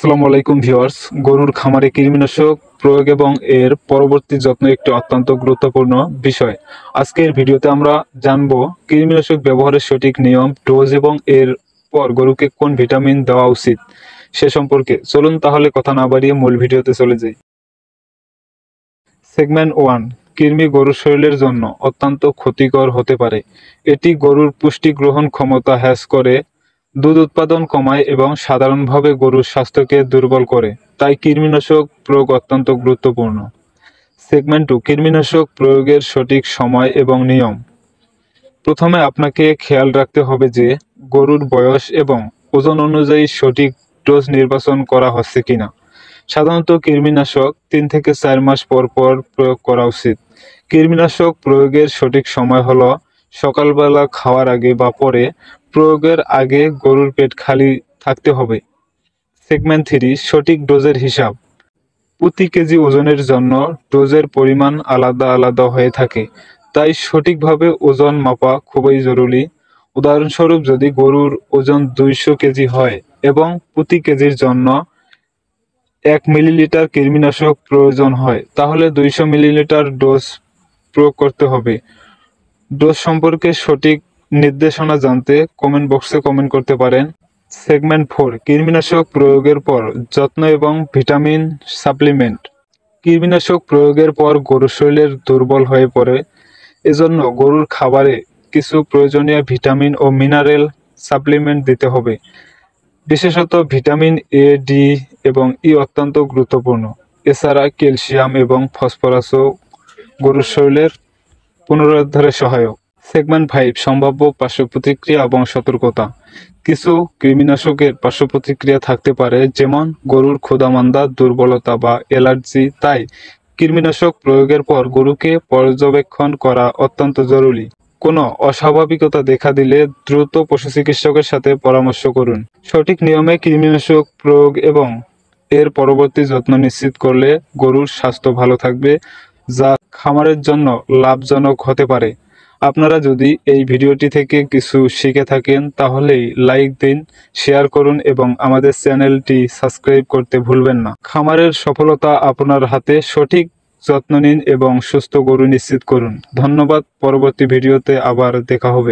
আসসালামু আলাইকুম ভিউয়ার্স। গরুর খামারে কৃমিনাশক প্রয়োগ এবং এর পরবর্তী যত্ন একটি অত্যন্ত গুরুত্বপূর্ণ বিষয়। আজকের ভিডিওতে আমরা জানব কৃমিনাশক ব্যবহারের সঠিক নিয়ম, ডোজ এবং এর পর গরুকে কোন ভিটামিন দেওয়া উচিত সে সম্পর্কে। চলুন তাহলে কথা না বাড়িয়ে মূল ভিডিওতে চলে যাই। সেগমেন্ট 1, কৃমি গরুর শরীরের জন্য অত্যন্ত ক্ষতিকর হতে পারে। এটি গরুর পুষ্টি গ্রহণ ক্ষমতা হ্রাস করে, দুধ উৎপাদন কমায় এবং সাধারণভাবে গরুর স্বাস্থ্যকে দুর্বল করে। তাই কৃমিনাশক প্রয়োগ অত্যন্ত গুরুত্বপূর্ণ। সেগমেন্ট 2, কৃমিনাশক প্রয়োগের সঠিক সময় এবং নিয়ম। প্রথমে আপনাকে খেয়াল রাখতে হবে যে গরুর বয়স এবং ওজন অনুযায়ী সঠিক ডোজ নির্বাচন করা হচ্ছে কিনা। সাধারণত কৃমিনাশক 3 থেকে 4 মাস পর পর প্রয়োগ করা উচিত। কৃমিনাশক প্রয়োগের সঠিক সময় হলো সকালবেলা খাওয়ার আগে বা পরে। প্রয়োগের আগে গরুর পেট খালি থাকতে হবে। সেগমেন্ট 3, সঠিক ডোজের হিসাব। প্রতি কেজি ওজনের জন্য ডোজের পরিমাণ আলাদা আলাদা হয়ে থাকে, তাই সঠিকভাবে ওজন মাপা খুবই জরুরি। উদাহরণস্বরূপ, যদি গরুর ওজন 200 কেজি হয় এবং প্রতি কেজির জন্য 1 মিলিলিটার কৃমিনাশক প্রয়োজন হয়, তাহলে 200 মিলিলিটার ডোজ প্রয়োগ করতে হবে। ডোজ সম্পর্কে সঠিক নির্দেশনা জানতে কমেন্ট বক্সে কমেন্ট করতে পারেন। সেগমেন্ট 4, কৃমিনাশক প্রয়োগের পর যত্ন এবং ভিটামিন সাপ্লিমেন্ট। কৃমিনাশক প্রয়োগের পর গরুর শরীর দুর্বল হয়ে পড়ে, এজন্য গরুর খাবারে কিছু প্রয়োজনীয় ভিটামিন ও মিনারেল সাপ্লিমেন্ট দিতে হবে। বিশেষত ভিটামিন এ, ডি এবং ই অত্যন্ত গুরুত্বপূর্ণ। এছাড়া ক্যালসিয়াম এবং ফসফরাসও গরুর শরীরের পুনরুদ্ধারে সহায়ক। সেগমেন্ট 5, সম্ভাব্য পার্শ্ব প্রতিক্রিয়া এবং সতর্কতা। কিছু কৃমিনাশকের পার্শ্ব প্রতিক্রিয়া থাকতে পারে, যেমন গরুর ক্ষুধামান্দা, দুর্বলতা বা অ্যালার্জি। তাই কৃমিনাশক প্রয়োগের পর গরুকে পর্যবেক্ষণ করা অত্যন্ত জরুরি। কোনো অস্বাভাবিকতা দেখা দিলে দ্রুত পশু চিকিৎসকের সাথে পরামর্শ করুন। সঠিক নিয়মে কৃমিনাশক প্রয়োগ এবং এর পরবর্তী যত্ন নিশ্চিত করলে গরুর স্বাস্থ্য ভালো থাকবে, যা খামারের জন্য লাভজনক হতে পারে। আপনারা যদি এই ভিডিওটি থেকে কিছু শিখে থাকেন তাহলেই লাইক দিন, শেয়ার করুন এবং আমাদের চ্যানেলটি সাবস্ক্রাইব করতে ভুলবেন না। খামারের সফলতা আপনার হাতে। সঠিক যত্ন নিন এবং সুস্থ গরু নিশ্চিত করুন। ধন্যবাদ। পরবর্তী ভিডিওতে আবার দেখা হবে।